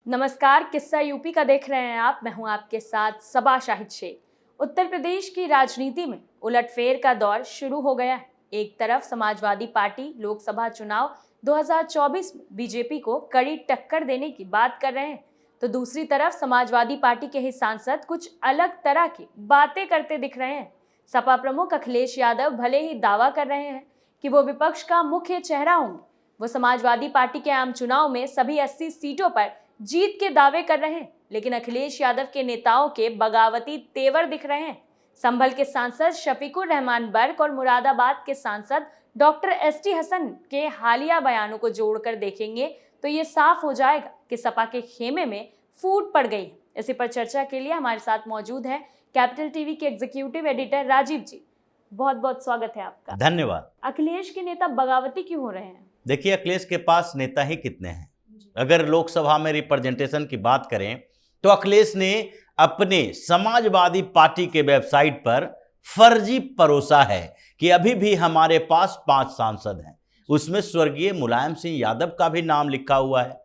नमस्कार, किस्सा यूपी का देख रहे हैं आप। मैं हूं आपके साथ सबा शाहिद शेख। उत्तर प्रदेश की राजनीति में उलटफेर का दौर शुरू हो गया है। एक तरफ समाजवादी पार्टी लोकसभा चुनाव 2024 में बीजेपी को कड़ी टक्कर देने की बात कर रहे हैं, तो दूसरी तरफ समाजवादी पार्टी के ही सांसद कुछ अलग तरह की बातें करते दिख रहे हैं। सपा प्रमुख अखिलेश यादव भले ही दावा कर रहे हैं कि वो विपक्ष का मुख्य चेहरा होंगे, वो समाजवादी पार्टी के आम चुनाव में सभी 80 सीटों पर जीत के दावे कर रहे हैं, लेकिन अखिलेश यादव के नेताओं के बगावती तेवर दिख रहे हैं। संभल के सांसद शफीकुर रहमान बर्क और मुरादाबाद के सांसद डॉक्टर एसटी हसन के हालिया बयानों को जोड़कर देखेंगे तो ये साफ हो जाएगा कि सपा के खेमे में फूट पड़ गई है। इसी पर चर्चा के लिए हमारे साथ मौजूद है कैपिटल टीवी के एग्जीक्यूटिव एडिटर राजीव जी। बहुत बहुत स्वागत है आपका। धन्यवाद। अखिलेश के नेता बगावती क्यों हो रहे हैं? देखिए, अखिलेश के पास नेता ही कितने हैं। अगर लोकसभा में रिप्रेजेंटेशन की बात करें तो अखिलेश ने अपने समाजवादी पार्टी के वेबसाइट पर फर्जी परोसा है कि अभी भी हमारे पास 5 सांसद हैं। उसमें स्वर्गीय मुलायम सिंह यादव का भी नाम लिखा हुआ है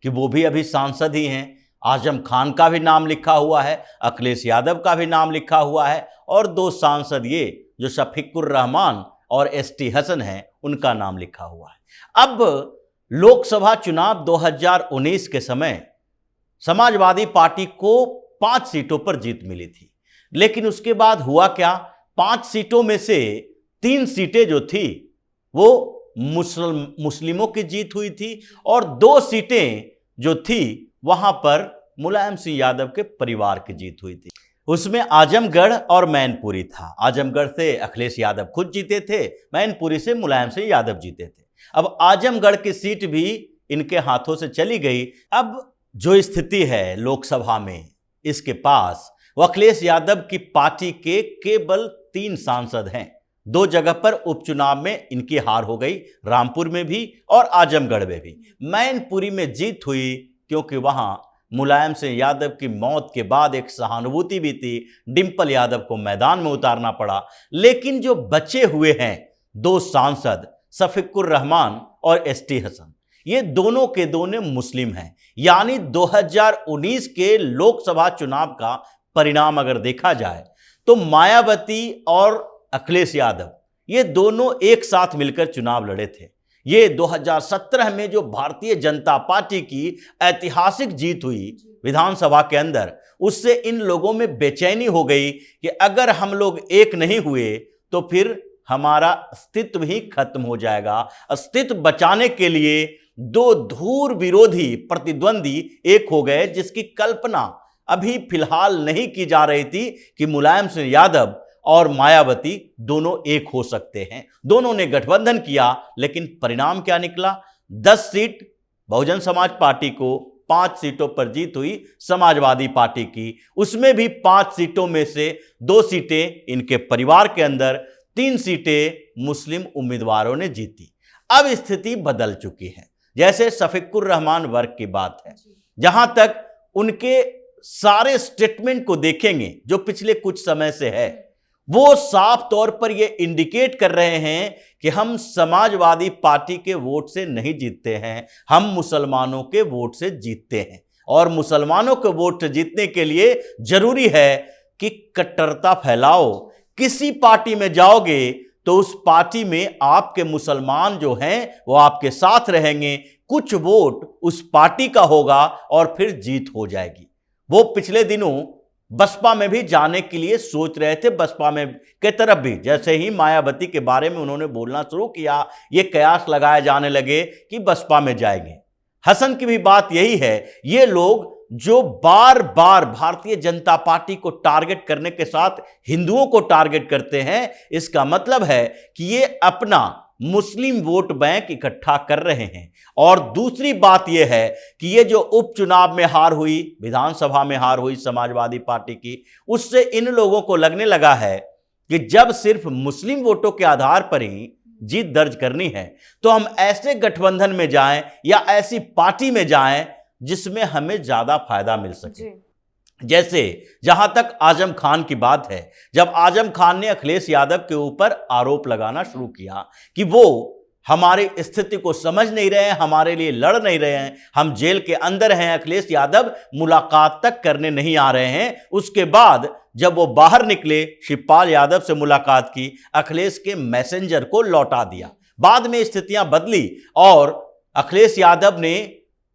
कि वो भी अभी सांसद ही हैं। आजम खान का भी नाम लिखा हुआ है, अखिलेश यादव का भी नाम लिखा हुआ है, और 2 सांसद ये जो शफीकुर रहमान और एसटी हसन हैं उनका नाम लिखा हुआ है। अब लोकसभा चुनाव 2019 के समय समाजवादी पार्टी को 5 सीटों पर जीत मिली थी, लेकिन उसके बाद हुआ क्या? 5 सीटों में से 3 सीटें जो थी वो मुस्लिमों की जीत हुई थी, और 2 सीटें जो थी वहां पर मुलायम सिंह यादव के परिवार की जीत हुई थी। उसमें आजमगढ़ और मैनपुरी था। आजमगढ़ से अखिलेश यादव खुद जीते थे, मैनपुरी से मुलायम सिंह यादव जीते थे। अब आजमगढ़ की सीट भी इनके हाथों से चली गई। अब जो स्थिति है लोकसभा में इसके पास, वो अखिलेश यादव की पार्टी के केवल 3 सांसद हैं। 2 जगह पर उपचुनाव में इनकी हार हो गई, रामपुर में भी और आजमगढ़ में भी। मैनपुरी में जीत हुई क्योंकि वहां मुलायम सिंह यादव की मौत के बाद एक सहानुभूति भी थी, डिंपल यादव को मैदान में उतारना पड़ा। लेकिन जो बचे हुए हैं 2 सांसद शफीकुर रहमान और एसटी हसन, ये दोनों के दोनों मुस्लिम हैं। यानी 2019 के लोकसभा चुनाव का परिणाम अगर देखा जाए तो मायावती और अखिलेश यादव ये दोनों एक साथ मिलकर चुनाव लड़े थे। ये 2017 में जो भारतीय जनता पार्टी की ऐतिहासिक जीत हुई विधानसभा के अंदर, उससे इन लोगों में बेचैनी हो गई कि अगर हम लोग एक नहीं हुए तो फिर हमारा अस्तित्व ही खत्म हो जाएगा। अस्तित्व बचाने के लिए 2 धूर विरोधी प्रतिद्वंदी एक हो गए, जिसकी कल्पना अभी फिलहाल नहीं की जा रही थी कि मुलायम सिंह यादव और मायावती दोनों एक हो सकते हैं। दोनों ने गठबंधन किया, लेकिन परिणाम क्या निकला? 10 सीट बहुजन समाज पार्टी को, 5 सीटों पर जीत हुई समाजवादी पार्टी की। उसमें भी 5 सीटों में से 2 सीटें इनके परिवार के अंदर, 3 सीटें मुस्लिम उम्मीदवारों ने जीती। अब स्थिति बदल चुकी है। जैसे शफीकुर रहमान वर्ग की बात है, जहां तक उनके सारे स्टेटमेंट को देखेंगे जो पिछले कुछ समय से है, वो साफ तौर पर ये इंडिकेट कर रहे हैं कि हम समाजवादी पार्टी के वोट से नहीं जीतते हैं, हम मुसलमानों के वोट से जीतते हैं। और मुसलमानों के वोट जीतने के लिए जरूरी है कि कट्टरता फैलाओ। किसी पार्टी में जाओगे तो उस पार्टी में आपके मुसलमान जो हैं वो आपके साथ रहेंगे, कुछ वोट उस पार्टी का होगा और फिर जीत हो जाएगी। वो पिछले दिनों बसपा में भी जाने के लिए सोच रहे थे, बसपा में के तरफ भी। जैसे ही मायावती के बारे में उन्होंने बोलना शुरू किया, ये कयास लगाए जाने लगे कि बसपा में जाएंगे। हसन की भी बात यही है। ये लोग जो बार बार भारतीय जनता पार्टी को टारगेट करने के साथ हिंदुओं को टारगेट करते हैं, इसका मतलब है कि ये अपना मुस्लिम वोट बैंक इकट्ठा कर रहे हैं। और दूसरी बात यह है कि ये जो उपचुनाव में हार हुई, विधानसभा में हार हुई समाजवादी पार्टी की, उससे इन लोगों को लगने लगा है कि जब सिर्फ मुस्लिम वोटों के आधार पर ही जीत दर्ज करनी है तो हम ऐसे गठबंधन में जाएं या ऐसी पार्टी में जाएं जिसमें हमें ज्यादा फायदा मिल सके। जैसे जहां तक आजम खान की बात है, जब आजम खान ने अखिलेश यादव के ऊपर आरोप लगाना शुरू किया कि वो हमारी स्थिति को समझ नहीं रहे हैं, हमारे लिए लड़ नहीं रहे हैं, हम जेल के अंदर हैं, अखिलेश यादव मुलाकात तक करने नहीं आ रहे हैं। उसके बाद जब वो बाहर निकले, शिवपाल यादव से मुलाकात की, अखिलेश के मैसेंजर को लौटा दिया। बाद में स्थितियां बदली और अखिलेश यादव ने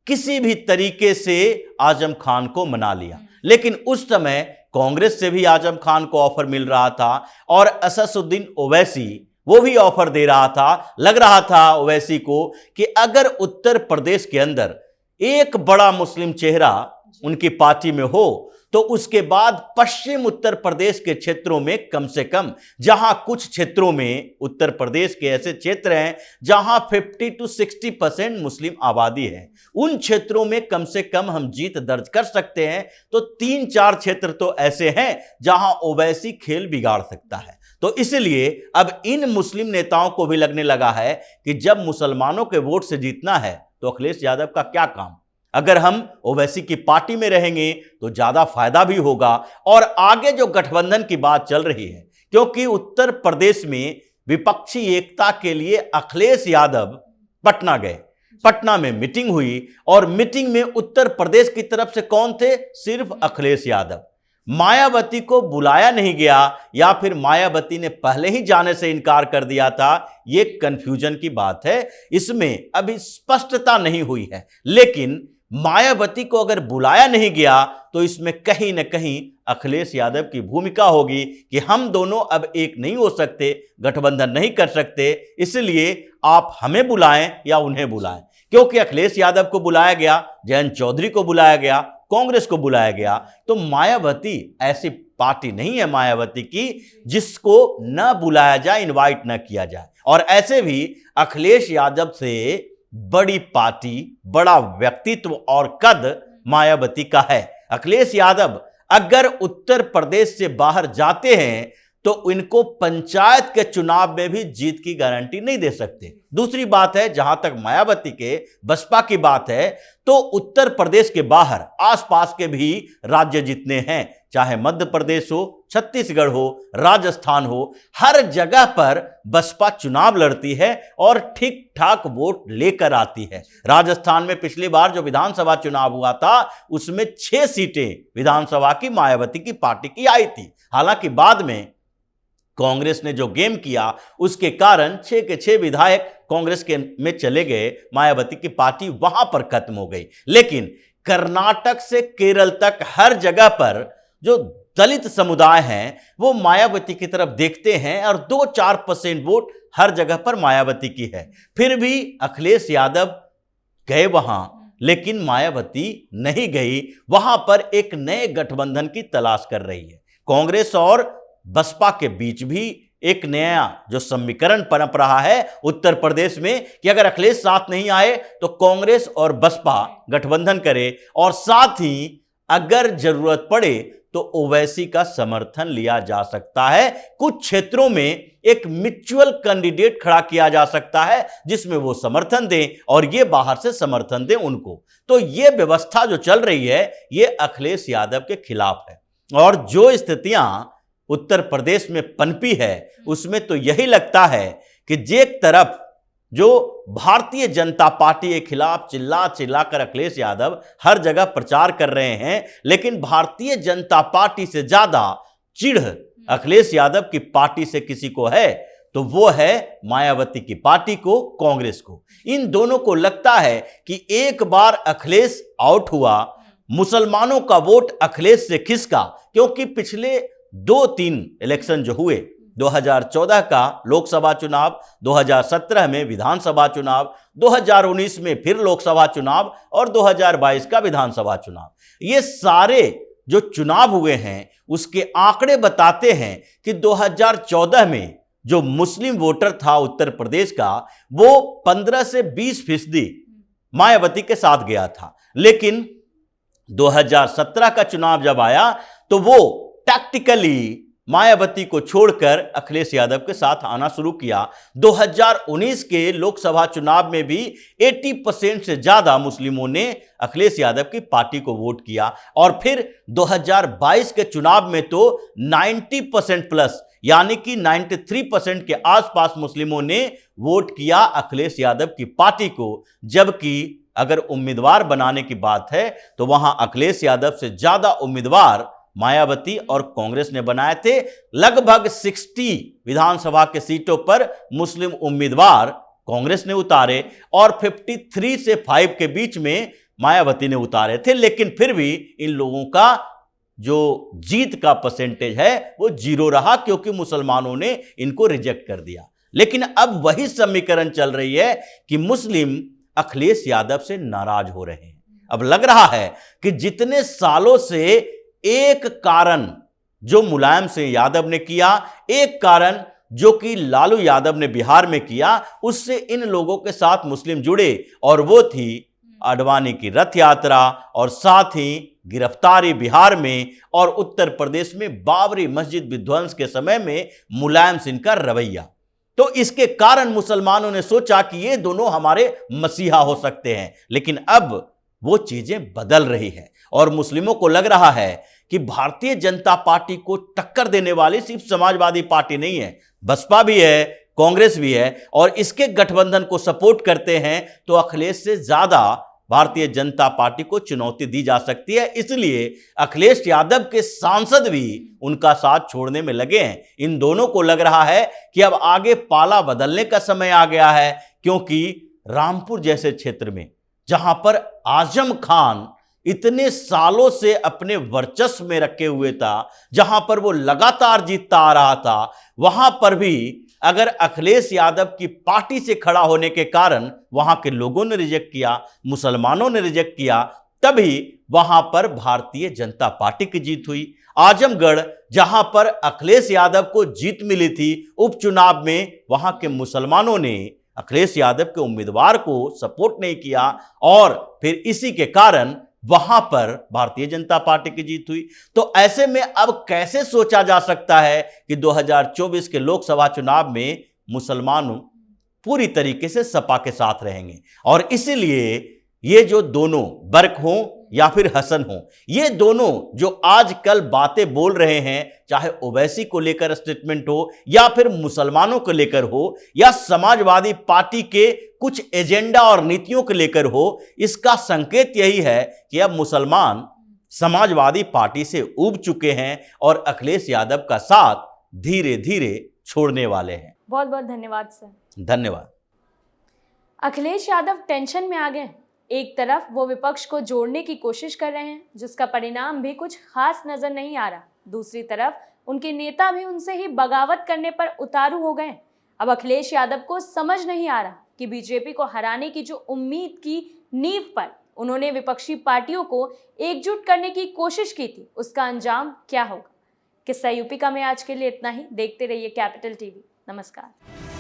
किसी भी तरीके से आजम खान को मना लिया, लेकिन उस समय कांग्रेस से भी आजम खान को ऑफर मिल रहा था और असदुद्दीन ओवैसी वो भी ऑफर दे रहा था। लग रहा था ओवैसी को कि अगर उत्तर प्रदेश के अंदर एक बड़ा मुस्लिम चेहरा उनकी पार्टी में हो तो उसके बाद पश्चिम उत्तर प्रदेश के क्षेत्रों में कम से कम, जहां कुछ क्षेत्रों में उत्तर प्रदेश के ऐसे क्षेत्र हैं जहां 50 to 60% मुस्लिम आबादी है, उन क्षेत्रों में कम से कम हम जीत दर्ज कर सकते हैं। तो 3-4 क्षेत्र तो ऐसे हैं जहां ओवैसी खेल बिगाड़ सकता है। तो इसलिए अब इन मुस्लिम नेताओं को भी लगने लगा है कि जब मुसलमानों के वोट से जीतना है तो अखिलेश यादव का क्या काम, अगर हम ओवैसी की पार्टी में रहेंगे तो ज्यादा फायदा भी होगा। और आगे जो गठबंधन की बात चल रही है, क्योंकि उत्तर प्रदेश में विपक्षी एकता के लिए अखिलेश यादव पटना गए, पटना में मीटिंग हुई और मीटिंग में उत्तर प्रदेश की तरफ से कौन थे? सिर्फ अखिलेश यादव। मायावती को बुलाया नहीं गया या फिर मायावती ने पहले ही जाने से इनकार कर दिया था, ये कंफ्यूजन की बात है, इसमें अभी स्पष्टता नहीं हुई है। लेकिन मायावती को अगर बुलाया नहीं गया तो इसमें कहीं ना कहीं अखिलेश यादव की भूमिका होगी कि हम दोनों अब एक नहीं हो सकते, गठबंधन नहीं कर सकते, इसलिए आप हमें बुलाएं या उन्हें बुलाएं। क्योंकि अखिलेश यादव को बुलाया गया, जयंत चौधरी को बुलाया गया, कांग्रेस को बुलाया गया, तो मायावती ऐसी पार्टी नहीं है मायावती की जिसको न बुलाया जाए, इनवाइट न किया जाए। और ऐसे भी अखिलेश यादव से बड़ी पार्टी, बड़ा व्यक्तित्व और कद मायावती का है। अखिलेश यादव अगर उत्तर प्रदेश से बाहर जाते हैं तो इनको पंचायत के चुनाव में भी जीत की गारंटी नहीं दे सकते। दूसरी बात है, जहां तक मायावती के बसपा की बात है, तो उत्तर प्रदेश के बाहर आसपास के भी राज्य जितने हैं, चाहे मध्य प्रदेश हो, छत्तीसगढ़ हो, राजस्थान हो, हर जगह पर बसपा चुनाव लड़ती है और ठीक ठाक वोट लेकर आती है। राजस्थान में पिछली बार जो विधानसभा चुनाव हुआ था उसमें 6 सीटें विधानसभा की मायावती की पार्टी की आई थी। हालांकि बाद में कांग्रेस ने जो गेम किया उसके कारण 6 के 6 विधायक कांग्रेस के में चले गए, मायावती की पार्टी वहां पर खत्म हो गई। लेकिन कर्नाटक से केरल तक हर जगह पर जो दलित समुदाय हैं वो मायावती की तरफ देखते हैं और 2-4% वोट हर जगह पर मायावती की है। फिर भी अखिलेश यादव गए वहां, लेकिन मायावती नहीं गई, वहां पर एक नए गठबंधन की तलाश कर रही है। कांग्रेस और बसपा के बीच भी एक नया जो समीकरण पनप रहा है उत्तर प्रदेश में कि अगर अखिलेश साथ नहीं आए तो कांग्रेस और बसपा गठबंधन करे और साथ ही अगर जरूरत पड़े तो ओवैसी का समर्थन लिया जा सकता है। कुछ क्षेत्रों में एक म्यूचुअल कैंडिडेट खड़ा किया जा सकता है जिसमें वो समर्थन दें और ये बाहर से समर्थन दें उनको। तो ये व्यवस्था जो चल रही है ये अखिलेश यादव के खिलाफ है। और जो स्थितियां उत्तर प्रदेश में पनपी है उसमें तो यही लगता है कि एक तरफ जो भारतीय जनता पार्टी के खिलाफ चिल्ला चिल्ला कर अखिलेश यादव हर जगह प्रचार कर रहे हैं, लेकिन भारतीय जनता पार्टी से ज्यादा चिढ़ अखिलेश यादव की पार्टी से किसी को है तो वो है मायावती की पार्टी को, कांग्रेस को। इन दोनों को लगता है कि एक बार अखिलेश आउट हुआ, मुसलमानों का वोट अखिलेश से खिसका, क्योंकि पिछले 2-3 इलेक्शन जो हुए, 2014 का लोकसभा चुनाव, 2017 में विधानसभा चुनाव, 2019 में फिर लोकसभा चुनाव और 2022 का विधानसभा चुनाव, ये सारे जो चुनाव हुए हैं उसके आंकड़े बताते हैं कि 2014 में जो मुस्लिम वोटर था उत्तर प्रदेश का वो 15 से 20% मायावती के साथ गया था। लेकिन 2017 का चुनाव जब आया तो वो टैक्टिकली मायावती को छोड़कर अखिलेश यादव के साथ आना शुरू किया। 2019 के लोकसभा चुनाव में भी 80% से ज्यादा मुस्लिमों ने अखिलेश यादव की पार्टी को वोट किया और फिर 2022 के चुनाव में तो 90% प्लस, यानी कि 93% के आसपास मुस्लिमों ने वोट किया अखिलेश यादव की पार्टी को, जबकि अगर उम्मीदवार बनाने की बात है तो वहां अखिलेश यादव से ज्यादा उम्मीदवार मायावती और कांग्रेस ने बनाए थे। लगभग 60 विधानसभा के सीटों पर मुस्लिम उम्मीदवार कांग्रेस ने उतारे और 53 से 5 के बीच में मायावती ने उतारे थे, लेकिन फिर भी इन लोगों का जो जीत का परसेंटेज है वो 0 रहा, क्योंकि मुसलमानों ने इनको रिजेक्ट कर दिया। लेकिन अब वही समीकरण चल रही है कि मुस्लिम अखिलेश यादव से नाराज हो रहे हैं। अब लग रहा है कि जितने सालों से एक कारण जो मुलायम सिंह यादव ने किया, एक कारण जो कि लालू यादव ने बिहार में किया, उससे इन लोगों के साथ मुस्लिम जुड़े, और वो थी आडवाणी की रथ यात्रा और साथ ही गिरफ्तारी बिहार में और उत्तर प्रदेश में बाबरी मस्जिद विध्वंस के समय में मुलायम सिंह का रवैया। तो इसके कारण मुसलमानों ने सोचा कि ये दोनों हमारे मसीहा हो सकते हैं। लेकिन अब वो चीजें बदल रही है और मुस्लिमों को लग रहा है कि भारतीय जनता पार्टी को टक्कर देने वाली सिर्फ समाजवादी पार्टी नहीं है, बसपा भी है, कांग्रेस भी है, और इसके गठबंधन को सपोर्ट करते हैं तो अखिलेश से ज्यादा भारतीय जनता पार्टी को चुनौती दी जा सकती है। इसलिए अखिलेश यादव के सांसद भी उनका साथ छोड़ने में लगे हैं। इन दोनों को लग रहा है कि अब आगे पाला बदलने का समय आ गया है, क्योंकि रामपुर जैसे क्षेत्र में जहां पर आजम खान इतने सालों से अपने वर्चस्व में रखे हुए था, जहां पर वो लगातार जीतता आ रहा था, वहां पर भी अगर अखिलेश यादव की पार्टी से खड़ा होने के कारण वहां के लोगों ने रिजेक्ट किया, मुसलमानों ने रिजेक्ट किया, तभी वहां पर भारतीय जनता पार्टी की जीत हुई। आजमगढ़ जहां पर अखिलेश यादव को जीत मिली थी उपचुनाव में, वहां के मुसलमानों ने अखिलेश यादव के उम्मीदवार को सपोर्ट नहीं किया और फिर इसी के कारण वहां पर भारतीय जनता पार्टी की जीत हुई। तो ऐसे में अब कैसे सोचा जा सकता है कि 2024 के लोकसभा चुनाव में मुसलमान पूरी तरीके से सपा के साथ रहेंगे। और इसीलिए ये जो दोनों बर्क हों या फिर हसन हों, ये दोनों जो आजकल बातें बोल रहे हैं, चाहे ओवैसी को लेकर स्टेटमेंट हो या फिर मुसलमानों को लेकर हो या समाजवादी पार्टी के कुछ एजेंडा और नीतियों को लेकर हो, इसका संकेत यही है कि अब मुसलमान समाजवादी पार्टी से ऊब चुके हैं और अखिलेश यादव का साथ धीरे धीरे छोड़ने वाले हैं। बहुत बहुत धन्यवाद सर। धन्यवाद। अखिलेश यादव टेंशन में आ गए। एक तरफ वो विपक्ष को जोड़ने की कोशिश कर रहे हैं, जिसका परिणाम भी कुछ खास नजर नहीं आ रहा। दूसरी तरफ उनके नेता भी उनसे ही बगावत करने पर उतारू हो गए। अब अखिलेश यादव को समझ नहीं आ रहा कि बीजेपी को हराने की जो उम्मीद की नींव पर उन्होंने विपक्षी पार्टियों को एकजुट करने की कोशिश की थी, उसका अंजाम क्या होगा। किस्सा यूपी का में आज के लिए इतना ही। देखते रहिए कैपिटल टीवी। नमस्कार।